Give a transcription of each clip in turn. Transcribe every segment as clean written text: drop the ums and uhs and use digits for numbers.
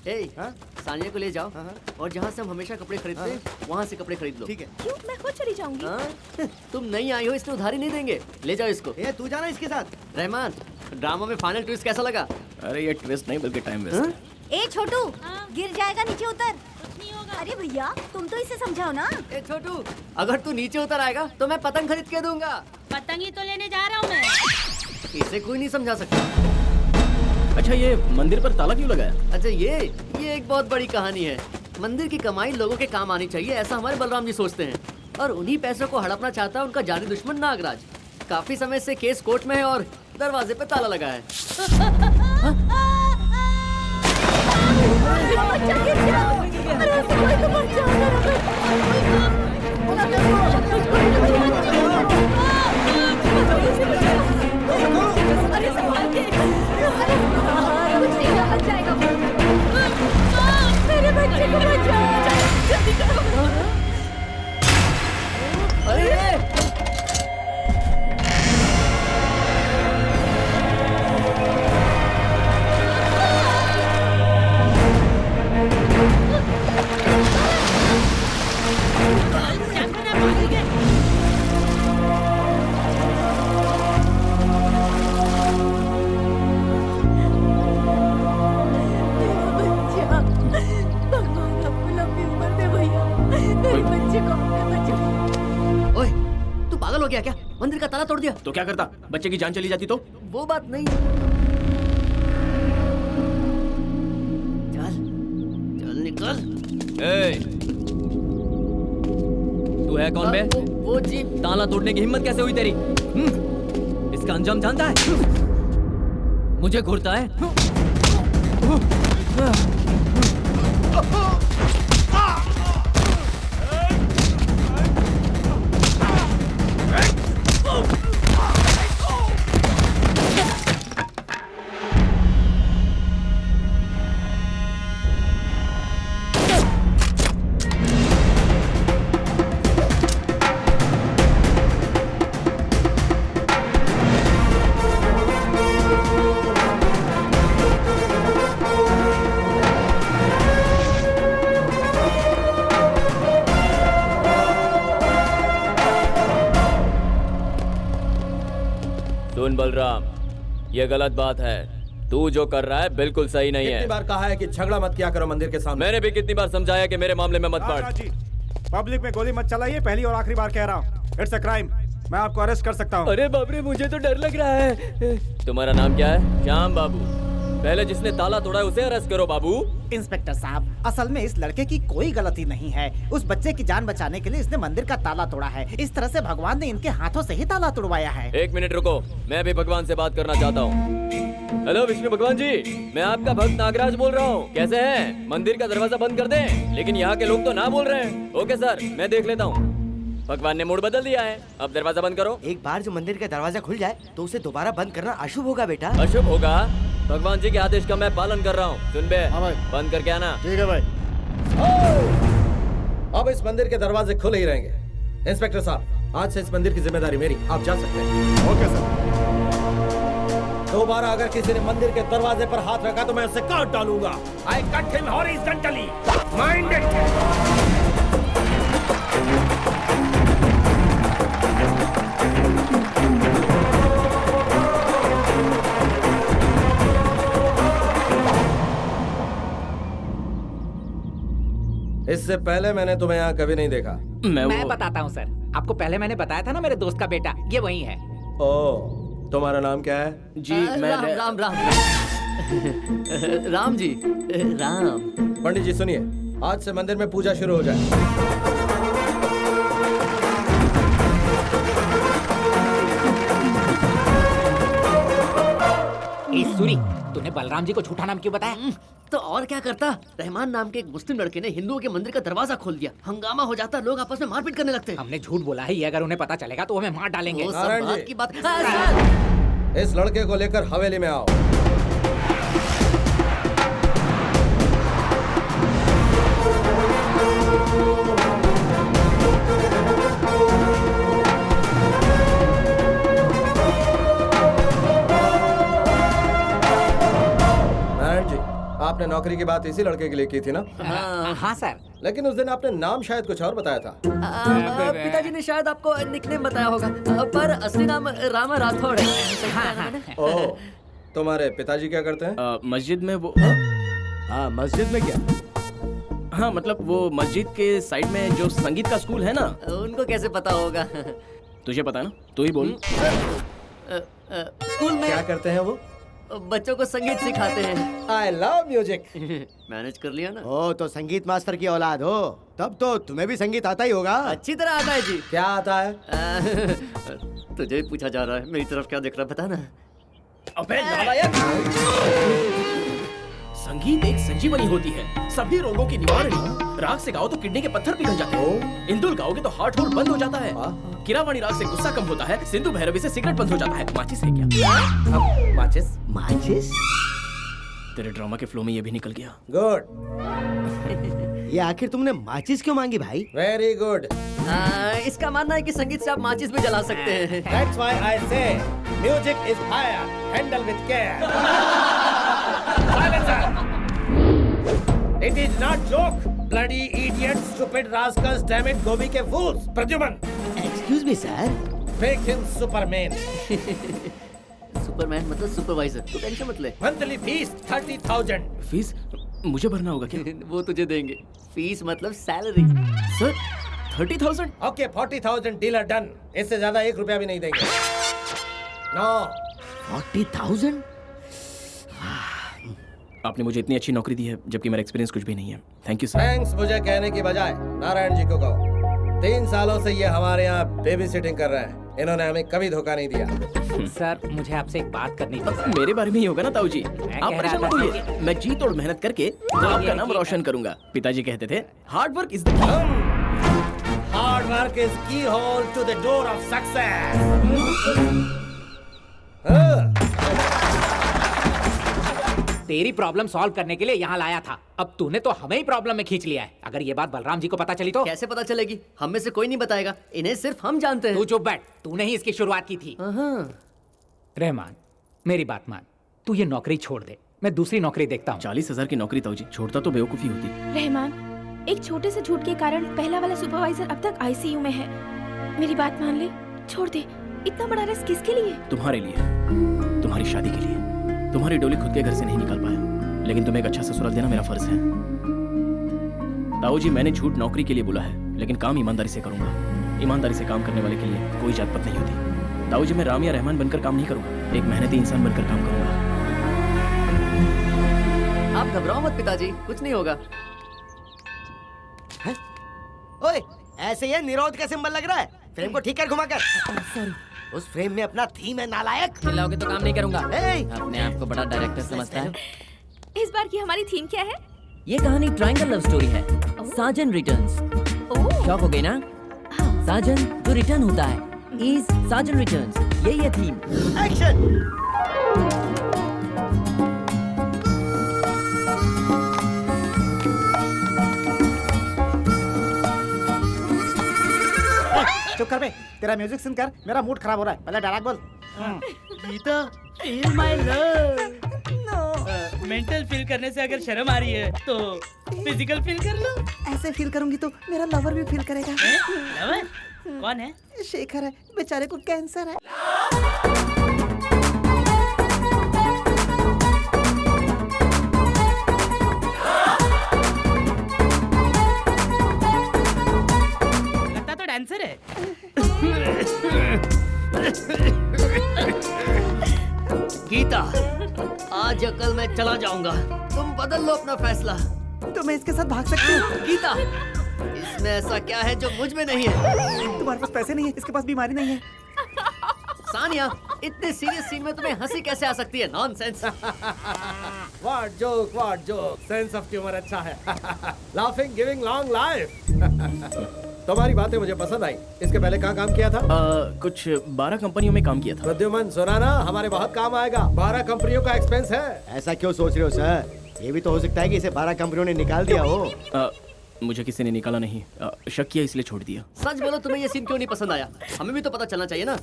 हाँ? सानिया को ले जाओ हाँ। और जहाँ से हम हमेशा कपड़े खरीदते हैं वहाँ से कपड़े खरीद लो। ठीक है। क्यों? मैं खुद चली जाऊंगी। हाँ? तुम नहीं आई हो इसलिए उधारी नहीं देंगे। ले जाओ इसको। तू जाना इसके साथ। रहमान, ड्रामा में फाइनल ट्विस्ट कैसा लगा? अरे ये ट्विस्ट नहीं बल्कि टाइम वेस्ट है। ए छोटू, गिर जाएगा, नीचे उतर। कुछ नहीं होगा। अरे भैया, तुम तो इसे समझाओ ना। ए छोटू, अगर तू नीचे उतर आएगा तो मैं पतंग खरीद के दूंगा। पतंग ही तो लेने जा रहा हूँ मैं। इसे कोई नहीं समझा सकता। अच्छा ये मंदिर पर ताला क्यों लगा है? अच्छा ये एक बहुत बड़ी कहानी है। मंदिर की कमाई लोगों के काम आनी चाहिए, ऐसा हमारे बलराम जी सोचते हैं। और उन्हीं पैसों को हड़पना चाहता है उनका जानी दुश्मन नागराज। काफी समय से केस कोर्ट में है और दरवाजे पे ताला लगा है। बच्चा गिर गया। अरे ऐसे कोई तो अरे संभाल के। कुछ नहीं हुआ, बच जाएगा। मेरे बच्चे को बचाओ, जल्दी करो। अरे ओए, तू पागल हो गया क्या? मंदिर का ताला तोड़ दिया। तो क्या करता? बच्चे की जान चली जाती तो? वो बात नहीं। चल चल निकल। तू है कौन बे? वो जी ताला तोड़ने की हिम्मत कैसे हुई तेरी? इसका अंजाम जानता है? मुझे घूरता है? सुन बलराम, ये गलत बात है। तू जो कर रहा है बिल्कुल सही नहीं है। कितनी बार कहा है कि झगड़ा मत किया करो मंदिर के सामने। मैंने भी कितनी बार समझाया कि मेरे मामले में मत पड़। जी, पब्लिक में गोली मत चलाइए, पहली और आखिरी बार कह रहा हूँ। इट्स अ क्राइम, मैं आपको अरेस्ट कर सकता हूँ। अरे बाप रे, मुझे तो डर लग रहा है। तुम्हारा नाम क्या है? श्याम बाबू। पहले जिसने ताला तोड़ा है उसे अरेस्ट करो बाबू। इंस्पेक्टर साहब, असल में इस लड़के की कोई गलती नहीं है। उस बच्चे की जान बचाने के लिए इसने मंदिर का ताला तोड़ा है। इस तरह से भगवान ने इनके हाथों से ही ताला तोड़वाया है। एक मिनट रुको, मैं भी भगवान से बात करना चाहता हूँ। हेलो विष्णु भगवान जी, मैं आपका भक्त नागराज बोल रहा हूँ। कैसे हैं? मंदिर का दरवाजा बंद कर दें, लेकिन यहाँ के लोग तो ना बोल रहे हैं। ओके सर, मैं देख लेता हूँ। भगवान ने मूड बदल दिया है, अब दरवाजा बंद करो। एक बार जो मंदिर का दरवाजा खुल जाए तो उसे दोबारा बंद करना अशुभ होगा बेटा। अशुभ होगा? भगवान जी के आदेश का मैं पालन कर रहा हूँ। सुन बे, बंद करके आना। ठीक है भाई। अब इस मंदिर के दरवाजे खुले ही रहेंगे। इंस्पेक्टर साहब, आज से इस मंदिर की जिम्मेदारी मेरी, आप जा सकते हैं। Okay sir. दोबारा अगर किसी ने मंदिर के दरवाजे पर हाथ रखा तो मैं उसे काट डालूंगा। I cut him horizontally, mind it. इससे पहले मैंने तुम्हें यहाँ कभी नहीं देखा। मैं बताता हूँ सर, आपको पहले मैंने बताया था ना, मेरे दोस्त का बेटा ये वही है। ओ, तुम्हारा नाम क्या है? जी मैं राम राम राम जी, राम। पंडित जी सुनिए, आज से मंदिर में पूजा शुरू हो जाए। सूरी, तूने बलराम जी को झूठा नाम क्यों बताया? तो और क्या करता? रहमान नाम के एक मुस्लिम लड़के ने हिंदुओं के मंदिर का दरवाजा खोल दिया। हंगामा हो जाता, लोग आपस में मारपीट करने लगते। हमने झूठ बोला है, ये अगर उन्हें पता चलेगा तो हमें मार डालेंगे। वो सब नारायण बात जी। की बात। इस लड़के को लेकर हवेली में आओ। नारायण जी, आपने नौकरी की बात इसी लड़के के लिए की थी ना? हाँ सर। लेकिन उस दिन आपने नाम शायद कुछ और बताया था। पिताजी ने शायद आपको निकनेम बताया होगा, पर असली नाम राम राठौड़ है। ओह, तुम्हारे पिताजी क्या करते हैं? मस्जिद में वो हाँ, मस्जिद में क्या? हाँ मतलब वो मस्जिद के साइड में जो संगीत का स्कूल है ना। उनको कैसे पता होगा? तुझे पता है ना, तू ही बोल। स्कूल में क्या करते हैं वो? बच्चों को संगीत सिखाते हैं। I love music. मैनेज कर लिया ना? ओ तो संगीत मास्टर की औलाद हो, तब तो तुम्हें भी संगीत आता ही होगा। अच्छी तरह आता है जी। क्या आता है? तुझे भी पूछा जा रहा है, मेरी तरफ क्या देख रहा है बता ना। अबे नालायक! संगीत एक संजीवनी होती है, सभी रोगों की निवारणी। राग से गाओ तो किडनी के पत्थर पिघल जाते हैं। इंदुल गाओगे तो हार्ट होल बंद हो जाता है। किरावाणी राग से गुस्सा कम होता है। सिंधु भैरवी से सिगरेट बंद हो जाता है। माचिस है क्या? माचिस? माचिस? तेरे ड्रामा के फ्लो में ये भी निकल गया। गुड। ये आखिर तुमने माचिस क्यों मांगी भाई? Very good. इसका मानना है कि संगीत से आप माचिस भी जला सकते हैं। That's why I say music is fire. Handle with care. Silencer. It is not joke. Bloody idiots, stupid rascals, damn it, गोभी के fools. Pradyuman, excuse me sir. make him Superman. Superman मतलब सुपरवाइजर, तू टेंशन मत ले। Monthly fees 30,000. Fees मुझे भरना होगा क्या? वो तुझे देंगे। फीस मतलब salary. Sir 30,000? Okay, 40,000 dealer done. इससे ज्यादा 1 रुपया भी नहीं देंगे। No. 40,000? आपने मुझे इतनी अच्छी नौकरी दी है जबकि मेरा एक्सपीरियंस कुछ भी नहीं है। Thank you sir. थैंक्स मुझे कहने की बजाय नारायण जी को कहो। 3 सालों से ये हमारे यहाँ बेबी सिटिंग कर रहे हैं। इन्होंने हमें कभी धोखा नहीं दिया। सर मुझे आपसे एक बात करनी थी। मेरे बारे में ही होगा ना ताऊ जी। मैं आप कह परेशान रहा मत था होइए। मैं जी तोड़ मेहनत करके आपका नाम रोशन करूंगा। पिताजी कहते थे hard work is the Hard work is keyhole to the door of success. तेरी प्रॉब्लम सॉल्व करने के लिए यहाँ लाया था, अब तूने तो हमें ही प्रॉब्लम में खींच लिया है। अगर ये बात बलराम जी को पता चली तो? कैसे पता चलेगी? हम में से कोई नहीं बताएगा, इन्हें सिर्फ हम जानते हैं। तू चुप बैठ, तूने ही इसकी शुरुआत की थी। रहमान मेरी बात मान, तू ये नौकरी छोड़ दे, मैं दूसरी नौकरी देखता हूँ। 40,000 की नौकरी ताऊ जी, छोड़ता तो बेवकूफी होती। रहमान, एक छोटे से झूठ के कारण पहला वाला सुपरवाइजर अब तक आईसीयू में है। मेरी बात मान ले, छोड़ दे। इतना बड़ा रिस्क किसके लिए? तुम्हारे लिए, तुम्हारी शादी के लिए। तुम्हारी डोली खुद के घर से नहीं निकाल पाया, लेकिन तुम्हें एक अच्छा ससुराल देना मेरा फर्ज है। ताऊ जी मैंने झूठ नौकरी के लिए बोला है, लेकिन काम ईमानदारी से करूंगा। ईमानदारी से काम करने वाले के लिए कोई जात पात नहीं होती। ताऊ जी मैं राम या रहमान बनकर काम नहीं करूंगा, एक मेहनती इंसान बनकर काम करूंगा। आप घबराओ मत पिताजी, कुछ नहीं होगा। ओए, ऐसे ये निरोध का सिंबल लग रहा है। फ्रेम को ठीक कर घुमाकर। सॉरी, उस फ्रेम में अपना थीम है नालायक। चिल्लाओगे तो काम नहीं करूंगा। अपने आप को बड़ा डायरेक्टर समझता है। इस बार की हमारी थीम क्या है? ये कहानी ट्रायंगल लव स्टोरी है। साजन रिटर्न्स। शॉक हो गई ना? साजन जो रिटर्न होता है इज साजन रिटर्न्स। यही है थीम। एक्शन। चुप कर बे, तेरा म्यूजिक सुनकर मेरा मूड खराब हो रहा है। पहले डायलॉग बोल। Geeta, feel my love। Mental feel करने से अगर शर्म आ रही है तो फिजिकल फील कर लो। ऐसे फील करूंगी तो मेरा लवर भी फील करेगा। लवर? कौन है? शेखर है, बेचारे को कैंसर है। लगता तो डांसर है। गीता, आज या कल मैं चला जाऊंगा, तुम बदल लो अपना फैसला। तो मैं इसके साथ भाग सकती हूँ। गीता, इसमें ऐसा क्या है जो मुझ में नहीं है? तुम्हारे पास पैसे नहीं है, इसके पास बीमारी नहीं है। सानिया, इतने सीरियस सीन में तुम्हें हंसी कैसे आ सकती है? Nonsense. What joke, sense of humor अच्छा है। Laughing, giving long life। तुम्हारी बातें मुझे पसंद आई। इसके पहले कहाँ काम किया था? कुछ 12 कंपनियों में काम किया था। प्रद्युमन सुना ना, हमारे बहुत काम आएगा। 12 कंपनियों का एक्सपेंस है। ऐसा क्यों सोच रहे हो सर? ये भी तो हो सकता है कि इसे 12 कंपनियों ने निकाल दिया हो। मुझे किसी ने निकाला नहीं, शक किया इसलिए छोड़ दिया। सच बोलो, तुम्हें ये सीन क्यों नहीं पसंद आया? हमें भी तो पता चलना चाहिए ना।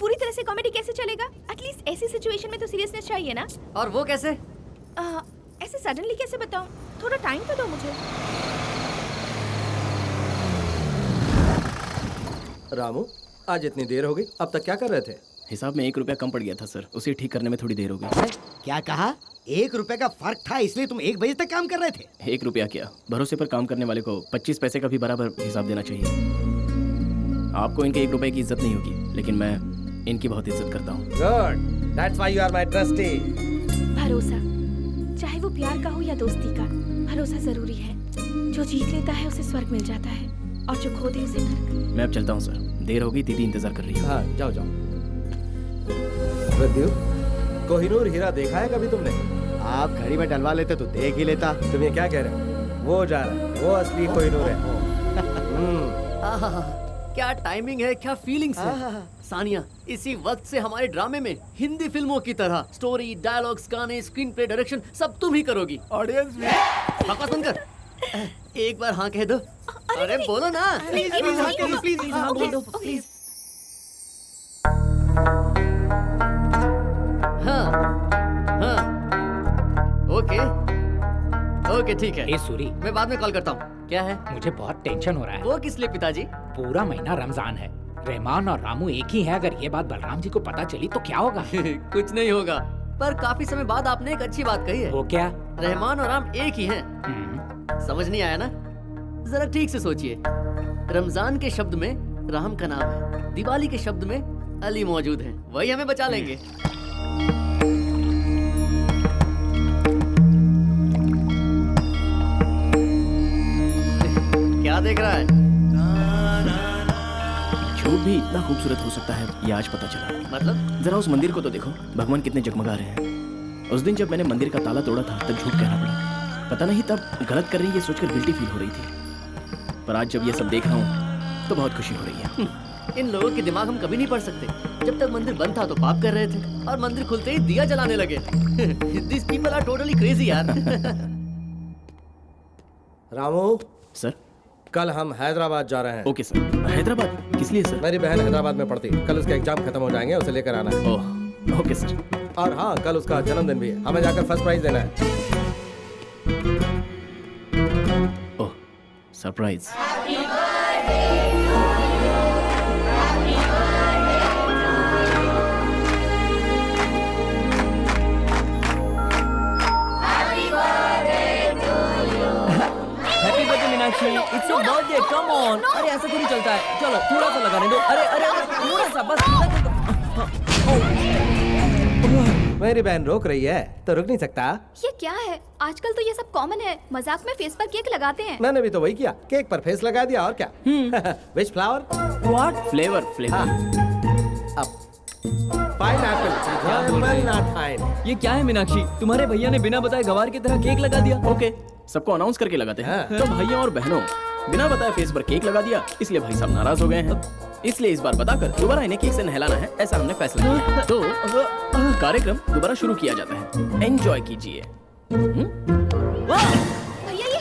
पूरी तरह से कॉमेडी कैसे चलेगा? एटलीस्ट ऐसी सिचुएशन में तो सीरियसनेस चाहिए ना। और वो कैसे? ऐसे सडनली कैसे बताऊं? थोड़ा टाइम तो दो मुझे। रामू, आज इतनी देर हो गई, अब तक क्या कर रहे थे? हिसाब में 1 रुपया कम पड़ गया था सर, उसे ठीक करने में थोड़ी देर हो गई। क्या कहा? 1 रुपए का फर्क था इसलिए तुम 1 बजे तक काम कर रहे थे? 1 रुपया क्या, भरोसे पर काम करने वाले को 25 पैसे का भी बराबर हिसाब देना चाहिए। आपको इनके 1 रुपए की इज्जत नहीं होगी, लेकिन मैं इनकी बहुत इज्जत करता हूँ। Good, that's why you are my trustee. भरोसा, चाहे वो प्यार का हो या दोस्ती का, भरोसा जरूरी है। जो जीत लेता है उसे स्वर्ग मिल जाता है और जो खो दे उसे नरक। मैं अब चलता हूँ सर, देर हो गई, दीदी इंतजार कर रही है। हाँ, जाओ जाओ। प्रद्युम्न, कोहिनूर हीरा देखा है कभी तुमने? आप घड़ी में डलवा लेते तो देख ही लेता। तुम ये क्या कह रहे हो? वो जा रहा है, वो असली कोहिनूर है। आहा, क्या टाइमिंग है, क्या फीलिंग्स है। सानिया, इसी वक्त से हमारे ड्रामे में हिंदी फिल्मों की तरह स्टोरी, डायलॉग्स, गाने, स्क्रीन प्ले, डायरेक्शन सब तुम ही करोगी। ऑडियंस भी बकवास बंद कर। एक बार हाँ कह दो। अरे बोलो ना। प्लीज हाँ बोल दो प्लीज। हाँ हाँ ओके ओके ठीक है। ए सूरी, मैं बाद में कॉल करता हूँ। क्या है? मुझे बहुत टेंशन हो रहा है। वो किस लिए पिताजी? पूरा महीना रमजान है, रहमान और रामू एक ही है। अगर ये बात बलराम जी को पता चली तो क्या होगा? कुछ नहीं होगा, पर काफी समय बाद आपने एक अच्छी बात कही है। वो क्या? रहमान और राम एक ही हैं। समझ नहीं आया ना? जरा ठीक से सोचिए। रमजान के शब्द में राम का नाम है, दिवाली के शब्द में अली मौजूद है, वही हमें बचा लेंगे। क्या देख रहा है? झूठ भी इतना खूबसूरत हो सकता है, ये आज पता चला। मतलब? जरा उस मंदिर को तो देखो, भगवान कितने जगमगा रहे हैं। उस दिन जब मैंने मंदिर का ताला तोड़ा था तब झूठ कहना पड़ा। पता नहीं तब गलत कर रही ये सोचकर गिल्टी फील हो रही थी, पर आज जब ये सब देख रहा हूँ तो बहुत खुशी हो रही है। इन लोगों के दिमाग हम कभी नहीं पढ़ सकते। जब तक मंदिर बंद था तो पाप कर रहे थे, और मंदिर खुलते ही दिया जलाने लगे। These people are totally crazy यार। रामू सर, कल हम हैदराबाद जा रहे हैं। Okay sir. हैदराबाद किस लिए सर? मेरी बहन हैदराबाद में पढ़ती है, कल उसके एग्जाम खत्म हो जाएंगे, उसे लेकर आना है। Oh okay sir. और हाँ, कल उसका जन्मदिन भी है, हमें जाकर फर्स्ट प्राइज देना है। ओह surprise. Happy birthday Meenakshi, it's your birthday, come on. अरे ऐसा थोड़ी चलता है, चलो थोड़ा सा लगाने दो। अरे अरे थोड़ा सा बस। मेरी बहन रोक रही है तो रुक नहीं सकता। ये क्या है? आजकल तो ये सब कॉमन है, मजाक में फेस पर केक लगाते हैं। मैंने भी तो वही किया, केक पर फेस लगा दिया और क्या। विच फ्लावर? व्हाट? Flavour flavour. अब पाइनएप्पल, नॉट फाइन। ये क्या है मीनाक्षी, तुम्हारे भैया ने बिना बताए गवार की तरह केक लगा दिया। ओके, सबको अनाउंस करके लगाते हैं। हाँ। तो भाइयों और बहनों, बिना बताए फेस पर केक लगा दिया, इसलिए भाई साहब नाराज हो गए हैं। इसलिए इस बार बताकर दोबारा इन्हें केक से नहलाना है, ऐसा हमने फैसला किया। तो कार्यक्रम दोबारा शुरू किया जाता है, एंजॉय कीजिए। भैया ये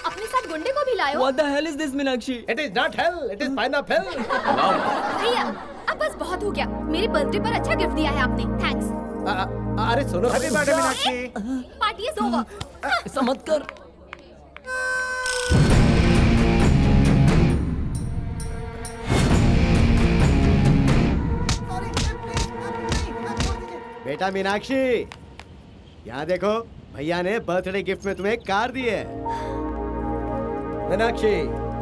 अपने साथ गुंडे को भी लायो। What the hell is this Meenakshi? It is not hell, it is pineapple. भैया अब बस बहुत हो गया, मेरे बर्थडे पर अच्छा गिफ्ट दिया है आपने, थैंक्स। अरे सुनो, happy birthday Meenakshi. Party is over. ऐसा मत कर। बेटा मीनाक्षी, यहाँ देखो, भैया ने बर्थडे गिफ्ट में तुम्हें एक कार दी है। Meenakshi,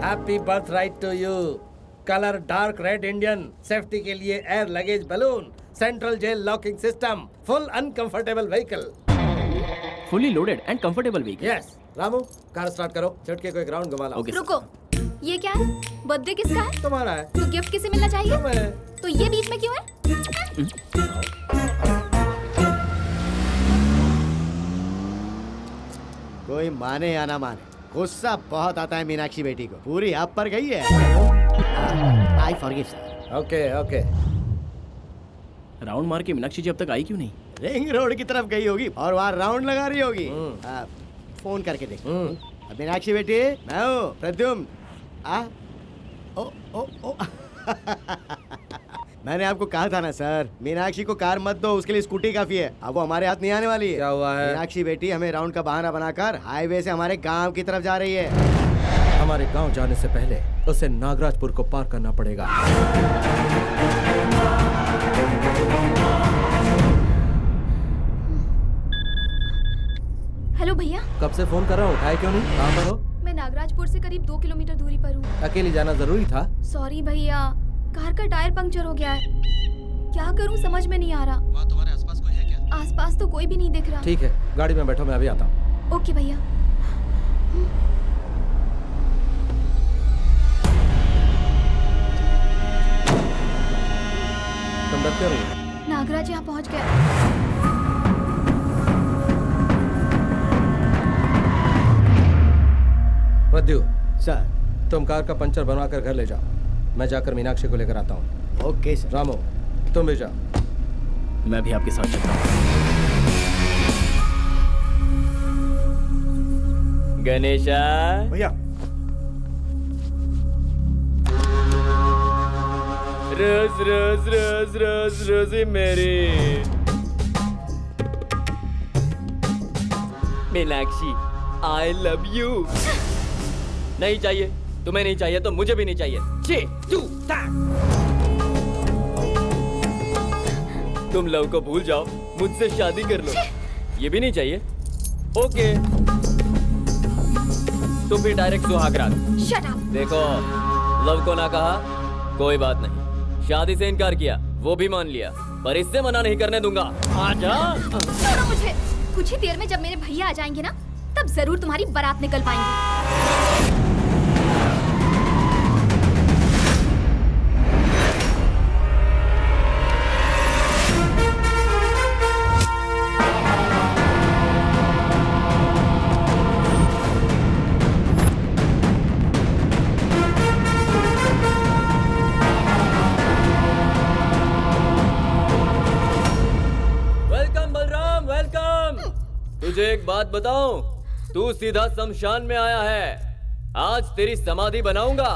happy birthright to you. Colour dark red Indian, safety के लिए air luggage balloon, central jail locking system, full uncomfortable vehicle. Fully loaded and comfortable vehicle. Yes. Ramu, car start करो, झटके को एक राउंड घुमा लो। Okay sir. रुको, ये क्या है? बर्थडे किसका है? तुम्हारा है। तो गिफ्ट किसे मिलना चाहिए? तुम्हें। तो ये बीच में क्यों है? कोई माने या ना माने, गुस्सा बहुत आता है मीनाक्षी बेटी को, पूरी आप पर गई है। I forgive sir. Okay okay. Round मार के मीनाक्षी जी अब तक आई क्यों नहीं? रिंग रोड की तरफ गई होगी और वहाँ राउंड लगा रही होगी। फोन करके देखो। मीनाक्षी बेटी, मैं हूँ प्रद्युम्न। ओ ओ ओ मैंने आपको कहा था ना सर, मीनाक्षी को कार मत दो, उसके लिए स्कूटी काफी है। अब वो हमारे हाथ नहीं आने वाली है। क्या हुआ है? मीनाक्षी बेटी हमें राउंड का बहाना बनाकर हाईवे से हमारे गांव की तरफ जा रही है। हमारे गांव जाने से पहले उसे नागराजपुर को पार करना पड़ेगा। हेलो भैया, कब से फोन कर रहा हूँ, उठाए क्यों नहीं? कहाँ पर हो? मैं नागराजपुर से करीब 2 किलोमीटर दूरी पर हूँ। अकेली जाना जरूरी था? सॉरी भैया, कार का टायर पंक्चर हो गया है। क्या करूँ समझ में नहीं आ रहा। वहाँ तुम्हारे आसपास कोई है क्या? आसपास तो कोई भी नहीं दिख रहा। ठीक है, गाड़ी में बैठो, मैं अभी आता हूँ। ओके भैया। तुम डरते क्यों नहीं? नागराज यहाँ पहुँच गया। प्रद्यु, सर। तुम कार का पंचर बनवा कर घर ले जाओ, मैं जाकर मीनाक्षी को लेकर आता हूँ। Okay sir. रामू, तुम भी जाओ। मैं भी आपके साथ चलता हूँ। गणेशा, भैया रोज रोज रोज रोज रोजी मेरी मीनाक्षी, आई लव यू। नहीं चाहिए, तुम्हें नहीं चाहिए तो मुझे भी नहीं चाहिए। छी, तू, तुम लव को भूल जाओ, मुझसे शादी कर लो। ये भी नहीं चाहिए? ओके, तो फिर डायरेक्ट सुहागरात। Shut up. देखो, लव को ना कहा, कोई बात नहीं। शादी से इनकार किया, वो भी मान लिया, पर इससे मना नहीं करने दूंगा। आजा। छोड़ो मुझे। कुछ ही देर में जब मेरे भैया आ जाएंगे ना, तब जरूर तुम्हारी बारात निकल पाएंगी। Welcome Balram, welcome. तुझे एक बात बताऊं, तू सीधा शमशान में आया है। आज तेरी समाधि बनाऊंगा,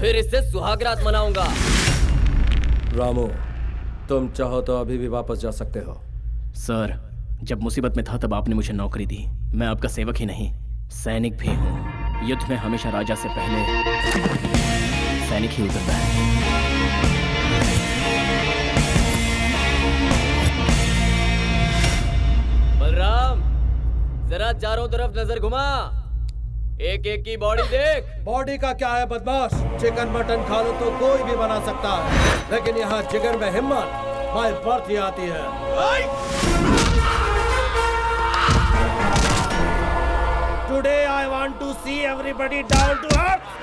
फिर इससे सुहागरात मनाऊंगा। रामू, तुम चाहो तो अभी भी वापस जा सकते हो। सर, जब मुसीबत में था तब आपने मुझे नौकरी दी। मैं आपका सेवक ही नहीं, सैनिक भी हूँ। युद्ध में हमेशा राजा से पहले सैनिक ही उतरता है। बलराम, जरा चारों तरफ नजर घुमा, एक एक की बॉडी देख। बॉडी का क्या है बदमाश, चिकन मटन खा लो तो कोई भी बना सकता है, लेकिन यहाँ जिगर में हिम्मत बाय बर्थ ही आती है। Today I want to see everybody down to earth.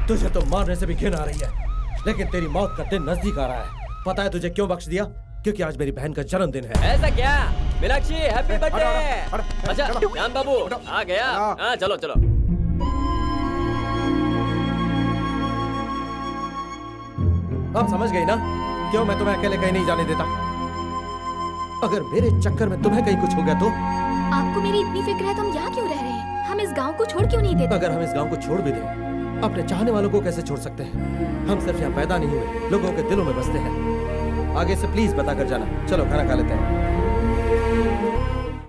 तुझे तो मारने से भी घिन आ रही है, लेकिन तेरी मौत का दिन नजदीक आ रहा है। पता है तुझे क्यों बख्श दिया? क्योंकि आज मेरी बहन का जन्मदिन है। ऐसा क्या? Meenakshi happy birthday. अच्छा श्याम बाबू आ गया। हाँ चलो चलो। अब समझ गई ना क्यों मैं तुम्हें अकेले कहीं नहीं जाने देता? अगर मेरे चक्कर में तुम्हें कहीं कुछ हो गया तो? आपको मेरी इतनी फिक्र है तो हम यहाँ क्यों रह रहे हैं? हम इस गांव को छोड़ क्यों नहीं देते? अगर हम इस गांव को छोड़ भी दें, अपने चाहने वालों को कैसे छोड़ सकते हैं? हम सिर्फ यहाँ पैदा नहीं हुए, लोगों के दिलों में बसते हैं। आगे से प्लीज बता कर जाना। चलो खाना खा लेते हैं।